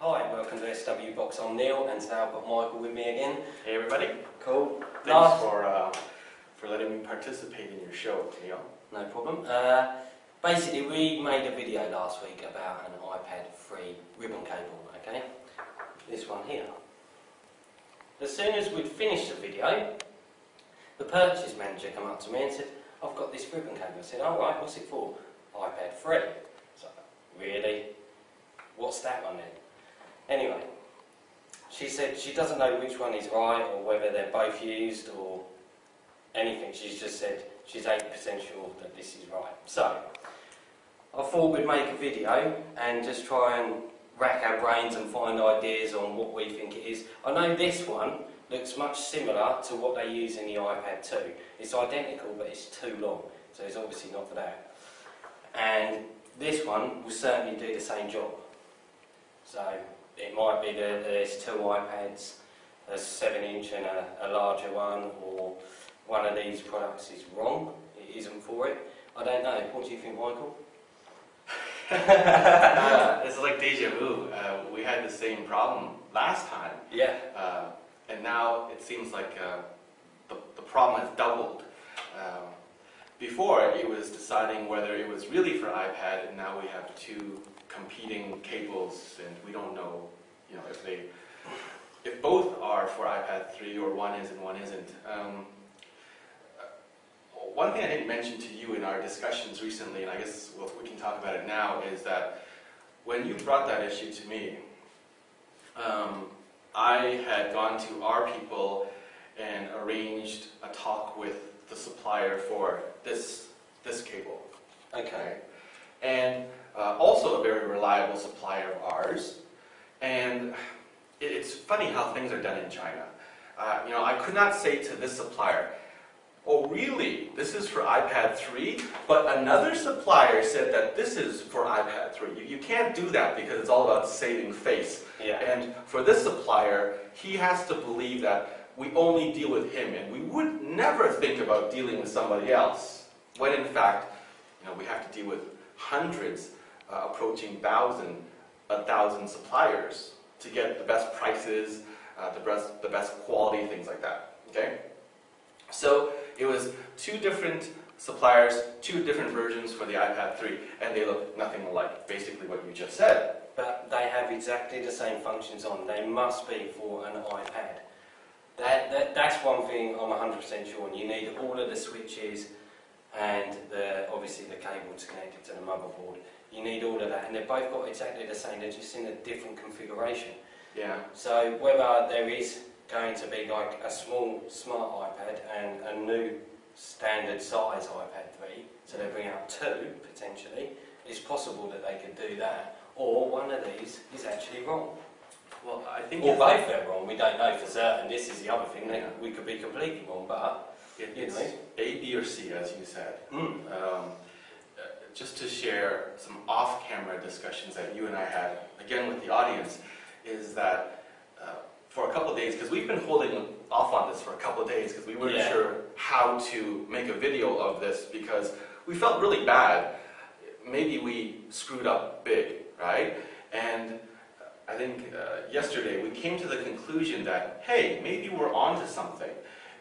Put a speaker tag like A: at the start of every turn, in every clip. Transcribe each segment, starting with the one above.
A: Hi, welcome to swbox. I'm Neil, and today I've got Michael with me again.
B: Hey everybody.
A: Cool.
B: Thanks for letting me participate in your show, Neil.
A: No problem. Basically, we made a video last week about an iPad 3 ribbon cable, okay? This one here. As soon as we'd finished the video, the purchase manager came up to me and said, I've got this ribbon cable. I said, all right, what's it for? iPad 3. So, really? What's that one then? Anyway, she said she doesn't know which one is right or whether they're both used or anything. She's just said she's 80% sure that this is right. So, I thought we'd make a video and just try and rack our brains and find ideas on what we think it is. I know this one looks much similar to what they use in the iPad 2. It's identical, but it's too long, so it's obviously not for that. And this one will certainly do the same job. So, it might be that there's two iPads, a 7-inch and a larger one, or one of these products is wrong, it isn't for it. I don't know. What do you think, Michael?
B: It's like deja vu. We had the same problem last time.
A: Yeah.
B: And now it seems like the problem has doubled. Before it was deciding whether it was really for iPad, and now we have two competing cables, and we don't know, if both are for iPad 3 or one is and one isn't. One thing I didn't mention to you in our discussions recently, and I guess we can talk about it now, is that when you brought that issue to me, I had gone to our people and arranged a talk with the supplier for this cable.
A: Okay.
B: And also a very reliable supplier of ours. And it's funny how things are done in China. I could not say to this supplier, oh really, this is for iPad 3? But another supplier said that this is for iPad 3. You can't do that because it's all about saving face.
A: Yeah.
B: And for this supplier, he has to believe that we only deal with him, and we would never think about dealing with somebody else. When in fact, we have to deal with hundreds, approaching 1,000 suppliers to get the best prices, the best quality, things like that. Okay? So it was two different suppliers, two different versions for the iPad 3, and they look nothing alike, basically what you just said.
A: But they have exactly the same functions on. They must be for an iPad. That's one thing I'm 100% sure on. You need all of the switches and obviously the cable to connect it to the motherboard. You need all of that, and they've both got exactly the same. They're just in a different configuration.
B: Yeah.
A: So whether there is going to be like a small smart iPad and a new standard size iPad 3, so they bring out two potentially, it's possible that they could do that, or one of these is actually wrong.
B: Well, I think
A: or both are wrong. We don't know for certain. This is the other thing. Yeah. We could be completely wrong, but
B: it's A, B, or C, as you said. Just to share some off-camera discussions that you and I had, again with the audience, is that for a couple of days, because we've been holding off on this for a couple of days, because we weren't sure how to make a video of this, because we felt really bad. Maybe we screwed up big, right? And I think yesterday we came to the conclusion that, hey, maybe we're onto something,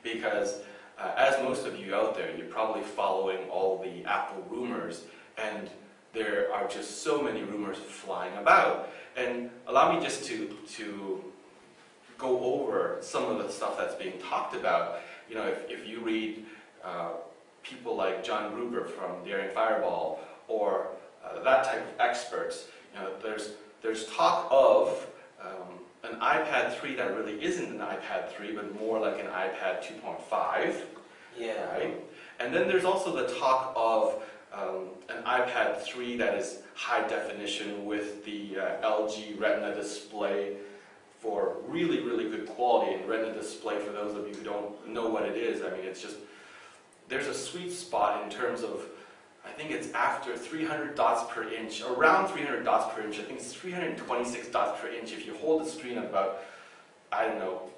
B: because as most of you out there, you're probably following all the Apple rumors, and there are just so many rumors flying about. And allow me just to go over some of the stuff that's being talked about. If you read people like John Gruber from Daring Fireball, or that type of experts, there's talk of an iPad 3 that really isn't an iPad 3, but more like an iPad 2.5.
A: Yeah.
B: Right? And then there's also the talk of an iPad 3 that is high definition with the LG Retina display for really, really good quality. And Retina display, for those of you who don't know what it is, I mean, it's just, there's a sweet spot in terms of, I think it's after 300 dots per inch, around 300 dots per inch. I think it's 326 dots per inch. If you hold the screen about, I don't know,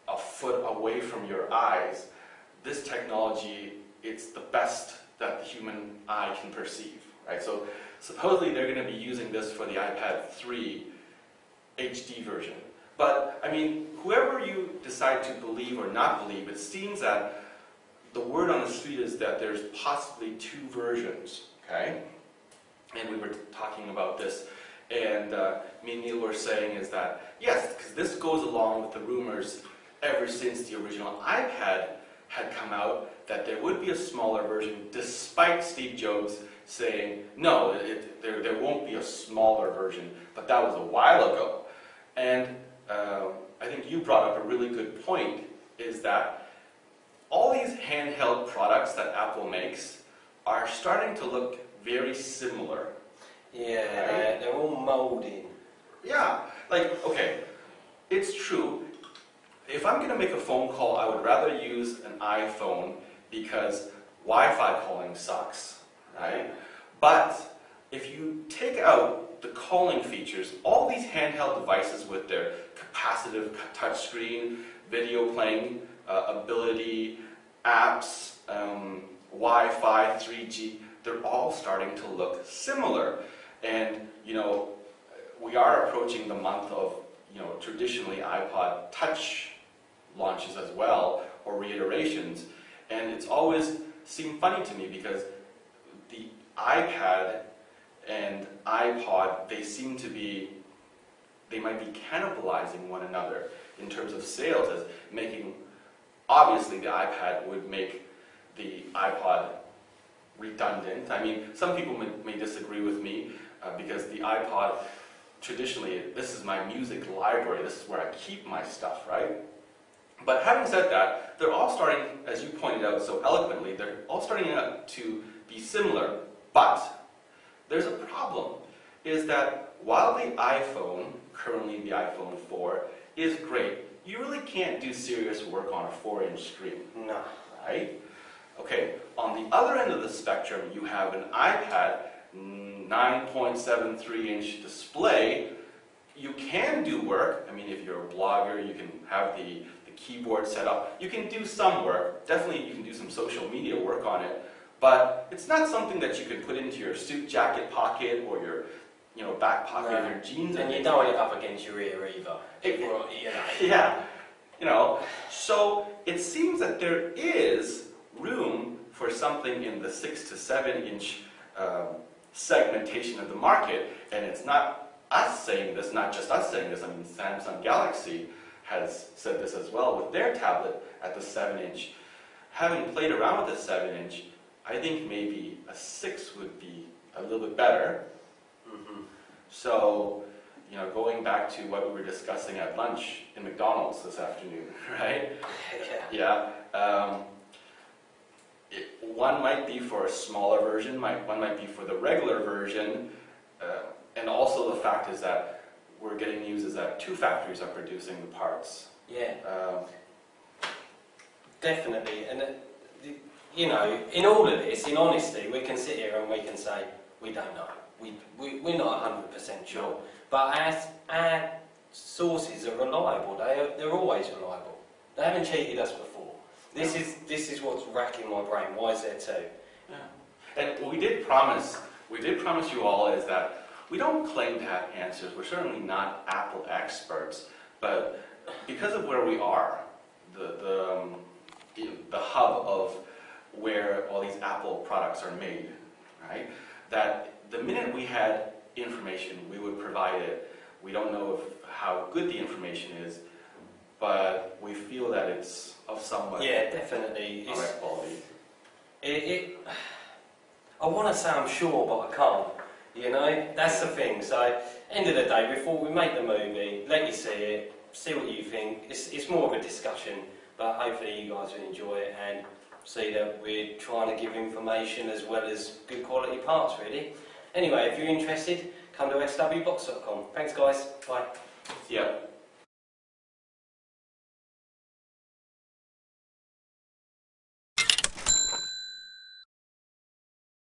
B: a foot away from your eyes, this technology, it's the best that the human eye can perceive, right? So supposedly they're going to be using this for the iPad 3 HD version. But, I mean, whoever you decide to believe or not believe, it seems that the word on the street is that there's possibly 2 versions, okay? And we were talking about this, and me and Neil were saying is that, yes, because this goes along with the rumors ever since the original iPad had come out, that there would be a smaller version, despite Steve Jobs saying, no, there won't be a smaller version, but that was a while ago. And I think you brought up a really good point, is that all these handheld products that Apple makes are starting to look very similar.
A: Yeah,
B: right?
A: they're all moulding.
B: Yeah, like, okay, it's true. If I'm going to make a phone call, I would rather use an iPhone because Wi-Fi calling sucks, right? But if you take out the calling features, all these handheld devices with their capacitive touchscreen, video playing ability, apps, Wi-Fi, 3G, they're all starting to look similar. And, you know, we are approaching the month of, you know, traditionally iPod Touch launches as well, or reiterations. And it's always seemed funny to me because the iPad and iPod, they might be cannibalizing one another in terms of sales, as making, obviously the iPad would make the iPod redundant. I mean, some people may disagree with me because the iPod, traditionally, this is my music library, this is where I keep my stuff, right? But having said that, they're all starting, as you pointed out so eloquently, they're all starting to be similar, but there's a problem, is that while the iPhone, currently the iPhone 4, is great, you really can't do serious work on a 4-inch screen.
A: No.
B: Right? Okay, on the other end of the spectrum, you have an iPad, 9.73-inch display. You can do work. I mean, if you're a blogger, you can have the keyboard set up. You can do some work. Definitely you can do some social media work on it. But it's not something that you can put into your suit jacket pocket or your, you know, back pocket of your jeans.
A: And you don't want it up against your ear either.
B: Yeah. You know, so it seems that there is room for something in the 6 to 7-inch segmentation of the market, and it's not us saying this, not just us saying this. I mean, Samsung Galaxy has said this as well with their tablet at the 7-inch. Having played around with the 7-inch, I think maybe a 6 would be a little bit better.
A: Mm-hmm.
B: So, you know, going back to what we were discussing at lunch in McDonald's this afternoon, right?
A: Yeah.
B: Yeah. One might be for a smaller version, one might be for the regular version, and also the fact is that we're getting news is that 2 factories are producing the parts.
A: Yeah. Definitely, and you know, in all of this, in honesty, we can sit here and we can say we don't know. We're not 100% sure, but our sources are reliable. They're always reliable. They haven't cheated us before. This is what's racking my brain. Why is there 2?
B: Yeah. And what we did promise you all is that we don't claim to have answers. We're certainly not Apple experts, but because of where we are, the hub of where all these Apple products are made, right? That the minute we had information, we would provide it. We don't know how good the information is, but we feel that it's of somewhat
A: definitely
B: alright quality.
A: I want to say I'm sure, but I can't. You know, that's the thing. So, end of the day, before we make the movie, let you see it, see what you think. It's more of a discussion, but hopefully you guys will enjoy it and see that we're trying to give information as well as good quality parts, really. Anyway, if you're interested, come to swbox.com. Thanks, guys. Bye.
B: Yeah.